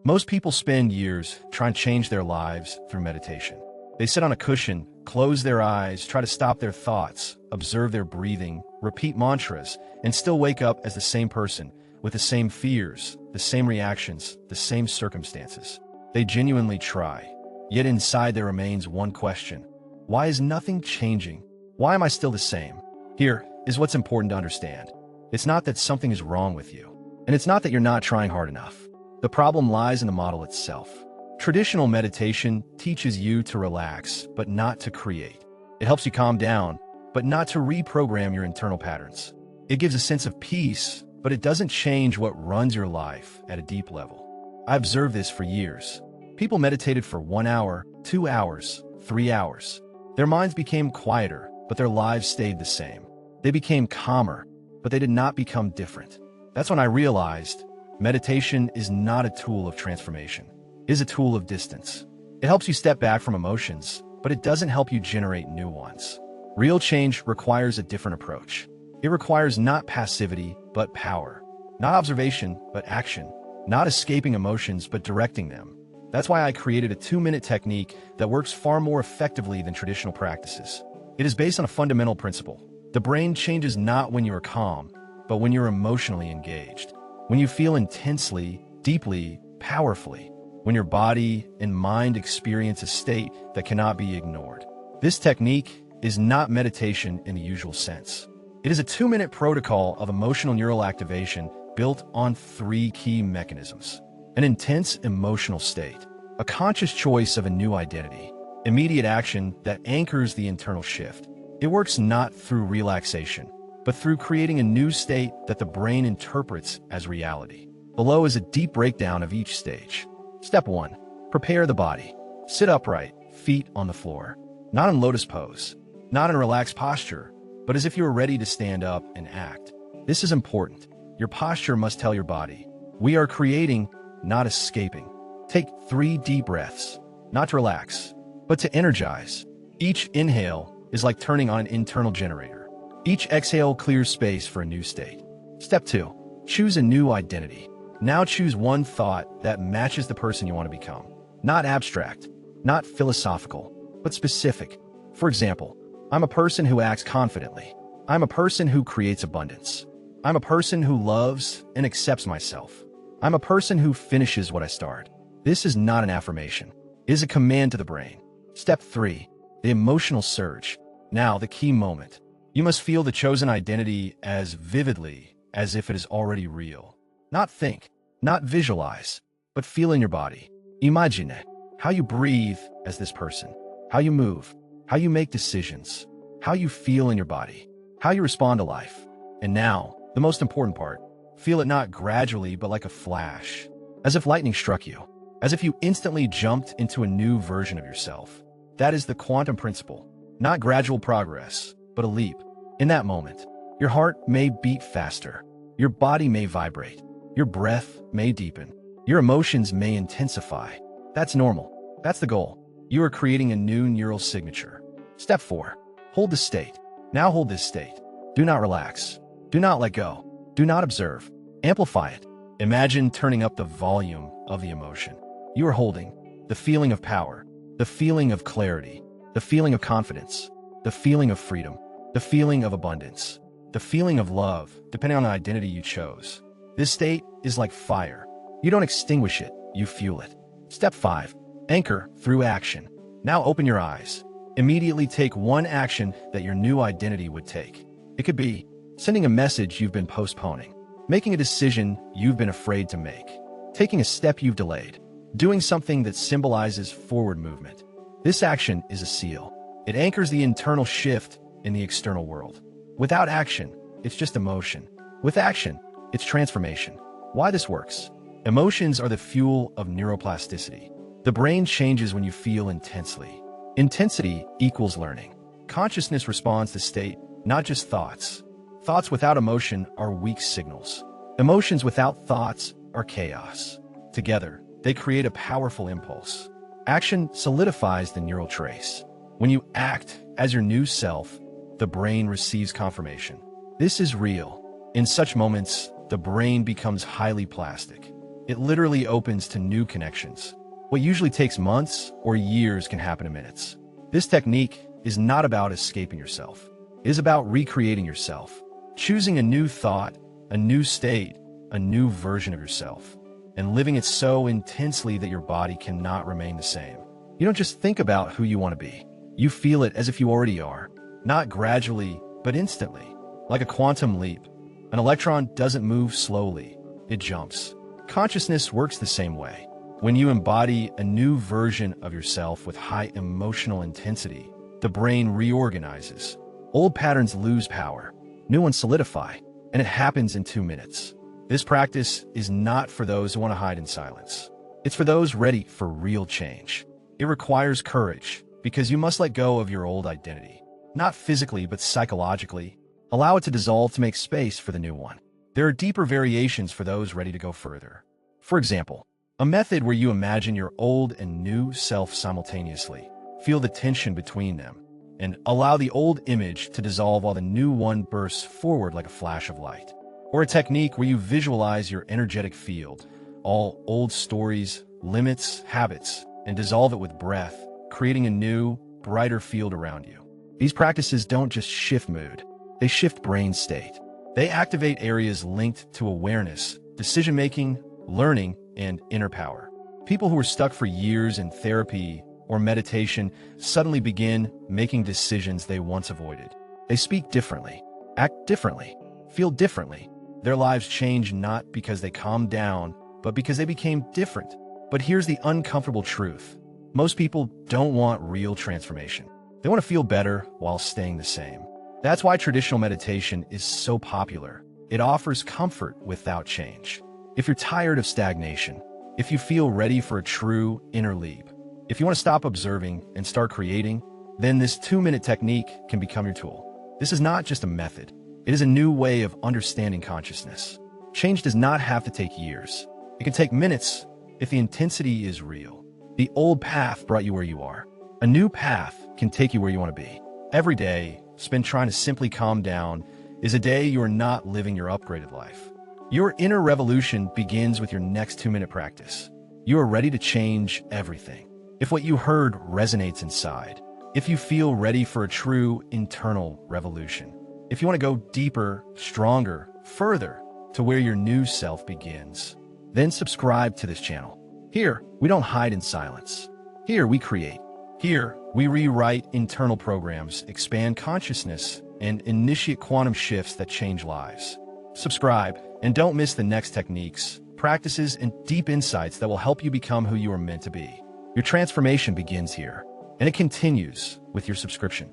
Most people spend years trying to change their lives through meditation. They sit on a cushion, close their eyes, try to stop their thoughts, observe their breathing, repeat mantras, and still wake up as the same person, with the same fears, the same reactions, the same circumstances. They genuinely try, yet inside there remains one question. Why is nothing changing? Why am I still the same? Here is what's important to understand. It's not that something is wrong with you, and it's not that you're not trying hard enough. The problem lies in the model itself. Traditional meditation teaches you to relax, but not to create. It helps you calm down, but not to reprogram your internal patterns. It gives a sense of peace, but it doesn't change what runs your life at a deep level. I observed this for years. People meditated for 1 hour, 2 hours, 3 hours. Their minds became quieter, but their lives stayed the same. They became calmer, but they did not become different. That's when I realized meditation is not a tool of transformation. It is a tool of distance. It helps you step back from emotions, but it doesn't help you generate new ones. Real change requires a different approach. It requires not passivity, but power. Not observation, but action. Not escaping emotions, but directing them. That's why I created a 2-minute technique that works far more effectively than traditional practices. It is based on a fundamental principle. The brain changes not when you are calm, but when you're emotionally engaged. When you feel intensely, deeply, powerfully. When your body and mind experience a state that cannot be ignored. This technique is not meditation in the usual sense. It is a 2-minute protocol of emotional neural activation built on 3 key mechanisms. An intense emotional state, a conscious choice of a new identity, immediate action that anchors the internal shift. It works not through relaxation, but through creating a new state that the brain interprets as reality. Below is a deep breakdown of each stage. Step 1. Prepare the body. Sit upright, feet on the floor. Not in lotus pose, not in relaxed posture, but as if you are ready to stand up and act. This is important. Your posture must tell your body, we are creating, not escaping. Take 3 deep breaths, not to relax, but to energize. Each inhale is like turning on an internal generator. Each exhale clears space for a new state. Step 2. Choose a new identity. Now choose one thought that matches the person you want to become. Not abstract, not philosophical, but specific. For example, I'm a person who acts confidently. I'm a person who creates abundance. I'm a person who loves and accepts myself. I'm a person who finishes what I start. This is not an affirmation. It is a command to the brain. Step 3. The emotional surge. Now, the key moment. You must feel the chosen identity as vividly as if it is already real. Not think, not visualize, but feel in your body. Imagine it, how you breathe as this person, how you move, how you make decisions, how you feel in your body, how you respond to life. And now, the most important part, feel it not gradually but like a flash, as if lightning struck you, as if you instantly jumped into a new version of yourself. That is the quantum principle, not gradual progress, but a leap. In that moment, your heart may beat faster, your body may vibrate, your breath may deepen, your emotions may intensify. That's normal. That's the goal. You are creating a new neural signature. Step 4. Hold the state. Now hold this state. Do not relax. Do not let go. Do not observe. Amplify it. Imagine turning up the volume of the emotion. You are holding the feeling of power, the feeling of clarity, the feeling of confidence, the feeling of freedom, the feeling of abundance, the feeling of love, depending on the identity you chose. This state is like fire. You don't extinguish it, you fuel it. Step 5. Anchor through action. Now open your eyes. Immediately take one action that your new identity would take. It could be sending a message you've been postponing, making a decision you've been afraid to make, taking a step you've delayed, doing something that symbolizes forward movement. This action is a seal. It anchors the internal shift in the external world. Without action, it's just emotion. With action, it's transformation. Why this works? Emotions are the fuel of neuroplasticity. The brain changes when you feel intensely. Intensity equals learning. Consciousness responds to state, not just thoughts. Thoughts without emotion are weak signals. Emotions without thoughts are chaos. Together, they create a powerful impulse. Action solidifies the neural trace. When you act as your new self, the brain receives confirmation. This is real. In such moments, the brain becomes highly plastic. It literally opens to new connections. What usually takes months or years can happen in minutes. This technique is not about escaping yourself. It is about recreating yourself, choosing a new thought, a new state, a new version of yourself, and living it so intensely that your body cannot remain the same. You don't just think about who you want to be. You feel it as if you already are, not gradually, but instantly. Like a quantum leap, an electron doesn't move slowly, it jumps. Consciousness works the same way. When you embody a new version of yourself with high emotional intensity, the brain reorganizes. Old patterns lose power, new ones solidify, and it happens in 2 minutes. This practice is not for those who want to hide in silence. It's for those ready for real change. It requires courage, because you must let go of your old identity. Not physically, but psychologically. Allow it to dissolve to make space for the new one. There are deeper variations for those ready to go further. For example, a method where you imagine your old and new self simultaneously. Feel the tension between them, and allow the old image to dissolve while the new one bursts forward like a flash of light. Or a technique where you visualize your energetic field, all old stories, limits, habits, and dissolve it with breath, creating a new, brighter field around you. These practices don't just shift mood, they shift brain state. They activate areas linked to awareness, decision-making, learning, and inner power. People who were stuck for years in therapy or meditation suddenly begin making decisions they once avoided. They speak differently, act differently, feel differently. Their lives change not because they calmed down, but because they became different. But here's the uncomfortable truth. Most people don't want real transformation. They want to feel better while staying the same. That's why traditional meditation is so popular. It offers comfort without change. If you're tired of stagnation, if you feel ready for a true inner leap, if you want to stop observing and start creating, then this 2-minute technique can become your tool. This is not just a method. It is a new way of understanding consciousness. Change does not have to take years. It can take minutes if the intensity is real. The old path brought you where you are. A new path can take you where you want to be. Every day spent trying to simply calm down is a day you are not living your upgraded life. Your inner revolution begins with your next 2-minute practice. You are ready to change everything. If what you heard resonates inside, if you feel ready for a true internal revolution, if you want to go deeper, stronger, further to where your new self begins, then subscribe to this channel. Here, we don't hide in silence. Here, we create. Here, we rewrite internal programs, expand consciousness, and initiate quantum shifts that change lives. Subscribe, and don't miss the next techniques, practices, and deep insights that will help you become who you are meant to be. Your transformation begins here, and it continues with your subscription.